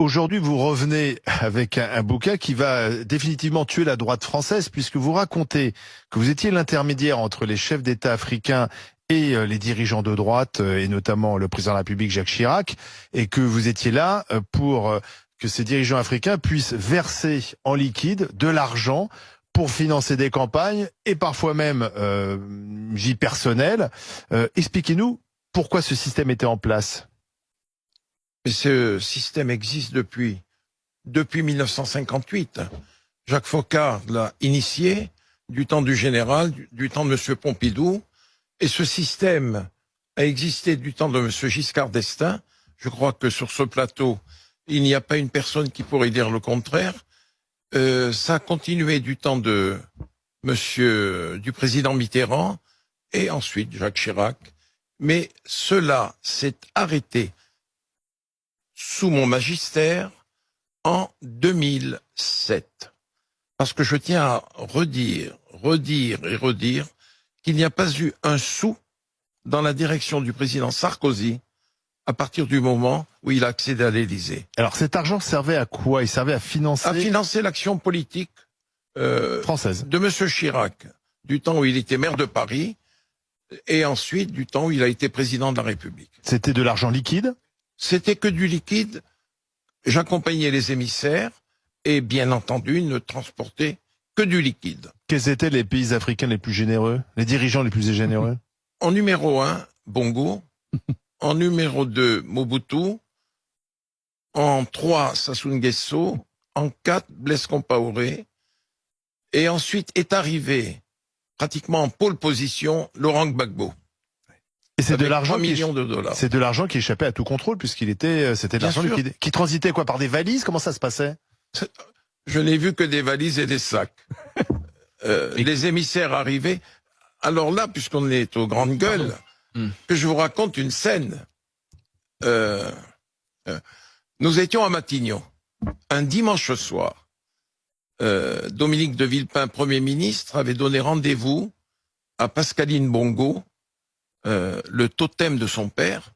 aujourd'hui, vous revenez avec un bouquin qui va définitivement tuer la droite française, puisque vous racontez que vous étiez l'intermédiaire entre les chefs d'État africains et les dirigeants de droite, et notamment le président de la République, Jacques Chirac, et que vous étiez là pour que ces dirigeants africains puissent verser en liquide de l'argent pour financer des campagnes, et parfois même vie personnelle. Expliquez-nous pourquoi ce système était en place. Mais ce système existe depuis 1958. Jacques Foccart l'a initié du temps du général, du temps de M. Pompidou. Et ce système a existé du temps de M. Giscard d'Estaing. Je crois que sur ce plateau, il n'y a pas une personne qui pourrait dire le contraire. Ça a continué du temps du président Mitterrand et ensuite Jacques Chirac. Mais cela s'est arrêté sous mon magistère en 2007. Parce que je tiens à redire qu'il n'y a pas eu un sou dans la direction du président Sarkozy à partir du moment où il a accédé à l'Élysée. Alors cet argent servait à quoi? Il servait à financer... À financer l'action politique française de M. Chirac, du temps où il était maire de Paris, et ensuite du temps où il a été président de la République. C'était de l'argent liquide? C'était que du liquide. J'accompagnais les émissaires et bien entendu ne transportais que du liquide. Quels étaient les pays africains les plus généreux? Les dirigeants les plus généreux? En numéro 1, Bongo. En numéro 2, Mobutu. En 3, Sassou Nguesso. En 4, Blaise Compaoré. Et ensuite est arrivé, pratiquement en pole position, Laurent Gbagbo. Et c'est de l'argent millions de dollars. C'est de l'argent qui échappait à tout contrôle, puisqu'il était, c'était de l'argent liquide. Qui transitait quoi? Par des valises? Comment ça se passait? Je n'ai vu que des valises et des sacs. Les émissaires arrivaient. Alors là, puisqu'on est aux grandes gueules, que je vous raconte une scène. Nous étions à Matignon, un dimanche soir. Dominique de Villepin, Premier ministre, avait donné rendez-vous à Pascaline Bongo, le totem de son père.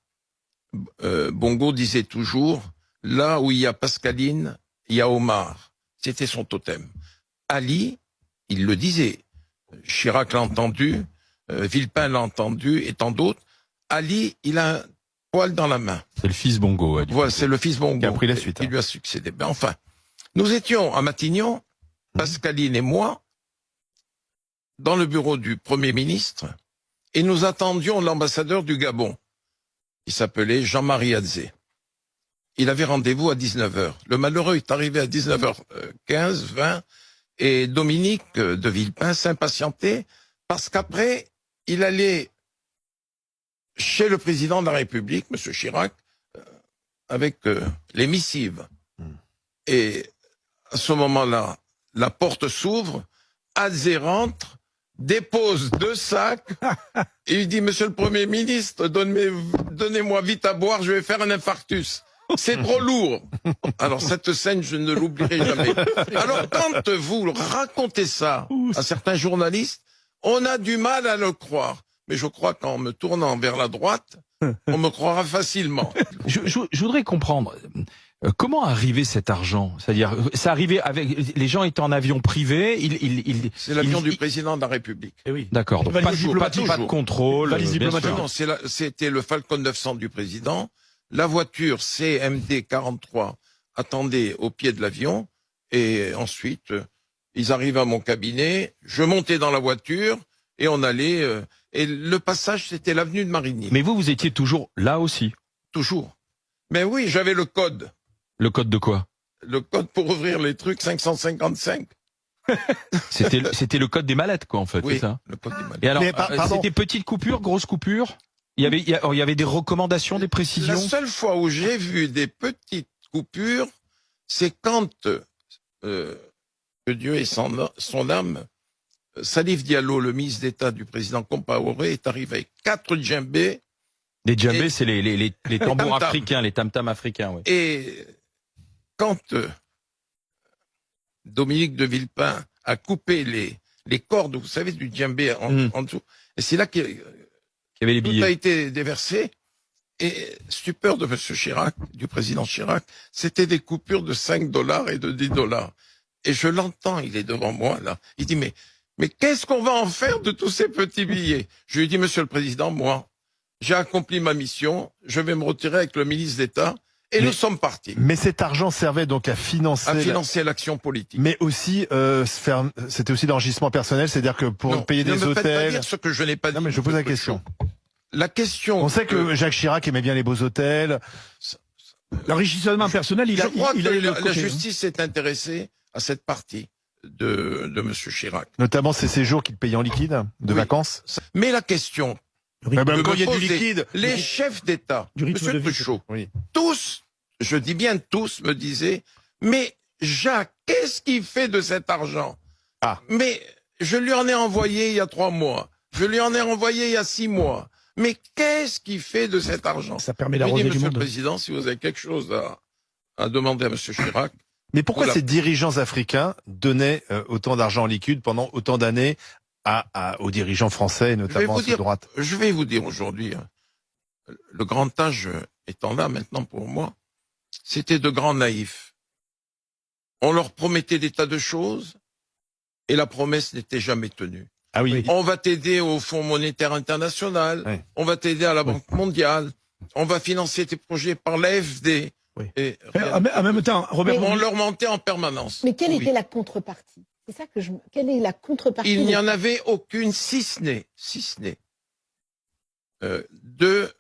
Bongo disait toujours, là où il y a Pascaline, il y a Omar. C'était son totem. Ali, il le disait. Chirac l'a entendu, Villepin l'a entendu, et tant d'autres. Ali, il a un poil dans la main. C'est le fils Bongo. Ouais, voilà, c'est le fils Bongo qui a pris la suite. Qui lui a succédé. Ben, enfin, nous étions à Matignon, Pascaline et moi, dans le bureau du Premier ministre, et nous attendions l'ambassadeur du Gabon. Il s'appelait Jean-Marie Adzé. Il avait rendez-vous à 19h. Le malheureux est arrivé à 19h15, 20, et Dominique de Villepin s'impatientait parce qu'après, il allait chez le président de la République, M. Chirac, avec les missives. Et à ce moment-là, la porte s'ouvre, Adzé rentre, dépose 2 sacs, et il dit, Monsieur le Premier ministre, donnez-moi vite à boire, je vais faire un infarctus. C'est trop lourd. Alors cette scène, je ne l'oublierai jamais. Alors quand vous racontez ça à certains journalistes, on a du mal à le croire. Mais je crois qu'en me tournant vers la droite, on me croira facilement. Je voudrais comprendre, comment arrivait cet argent? C'est-à-dire, ça arrivait avec les gens étaient en avion privé. C'est l'avion du président de la République. Eh oui. D'accord. Donc pas de contrôle. Non, c'était le Falcon 900 du président. La voiture CMD 43 attendait au pied de l'avion. Et ensuite, ils arrivent à mon cabinet. Je montais dans la voiture et on allait. Et le passage, c'était l'avenue de Marigny. Mais vous étiez toujours là aussi? Toujours. Mais oui, j'avais le code. Le code de quoi? Le code pour ouvrir les trucs, 555. C'était le code des mallettes, quoi, en fait, oui, c'est ça? Le code des mallettes. Et alors, c'était petite coupure, grosse coupure? Il y avait des recommandations, des précisions? La seule fois où j'ai vu des petites coupures, c'est quand, que Dieu ait son âme, Salif Diallo, le ministre d'État du président Compaoré, est arrivé avec 4 djembés. Les djembés, c'est les tambours africains, les tam-tams africains, oui. Et quand Dominique de Villepin a coupé les cordes, vous savez, du djembé en dessous, et c'est là qu'il y avait les billets. Tout a été déversé. Et stupeur de M. Chirac, du président Chirac, c'était des coupures de 5 $ et de 10 $. Et je l'entends, il est devant moi, là. Il dit, mais qu'est-ce qu'on va en faire de tous ces petits billets? Je lui ai dit, Monsieur le Président, moi, j'ai accompli ma mission, je vais me retirer avec le ministre d'État, et nous sommes partis. Mais cet argent servait donc à financer l'action politique. mais aussi c'était aussi d'enrichissement personnel, c'est-à-dire que pour payer des hôtels. Ne me faites pas dire ce que je n'ai pas dit. Non, mais je pose la question. La question. On sait que Jacques Chirac aimait bien les beaux hôtels. L'enrichissement personnel, je crois que la justice s'est intéressée à cette partie de M. Chirac. Notamment ces séjours qu'il payait en liquide de vacances. Mais la question. Quand il y a du liquide. Les chefs d'État, M. Truchot, Oui. tous, je dis bien tous, me disaient, mais Jacques, qu'est-ce qu'il fait de cet argent? Mais je lui en ai envoyé il y a 3 mois. Je lui en ai envoyé il y a 6 mois. Mais qu'est-ce qu'il fait de cet argent? Ça permet d'arroser du Monsieur monde. le Président, si vous avez quelque chose à demander à M. Chirac. Mais pourquoi ces dirigeants africains donnaient autant d'argent en liquide pendant autant d'années aux dirigeants français, et notamment à ceux de droite? Je vais vous dire aujourd'hui, le grand âge étant là maintenant pour moi, c'était de grands naïfs. On leur promettait des tas de choses et la promesse n'était jamais tenue. Ah oui. On va t'aider au Fonds monétaire international, Oui. on va t'aider à la Banque mondiale, on va financer tes projets par l'AFD. Oui. Et En même temps, Robert, on leur mentait en permanence. Mais quelle Oui. était la contrepartie? C'est ça que quelle est la contrepartie? Il n'y en avait aucune, si ce n'est de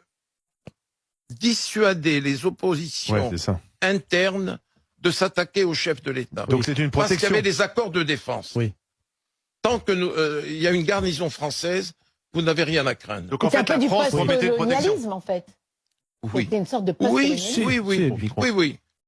dissuader les oppositions C'est ça. internes de s'attaquer au chef de l'État. Donc c'est une Parce qu'il y protection. avait des accords de défense. Oui. Tant que il y a une garnison française, vous n'avez rien à craindre. Donc en C'est un fait, peu la du France promettait une protection. post-colonialisme, en fait. Oui. C'était une sorte de Oui, post-colonialisme. oui.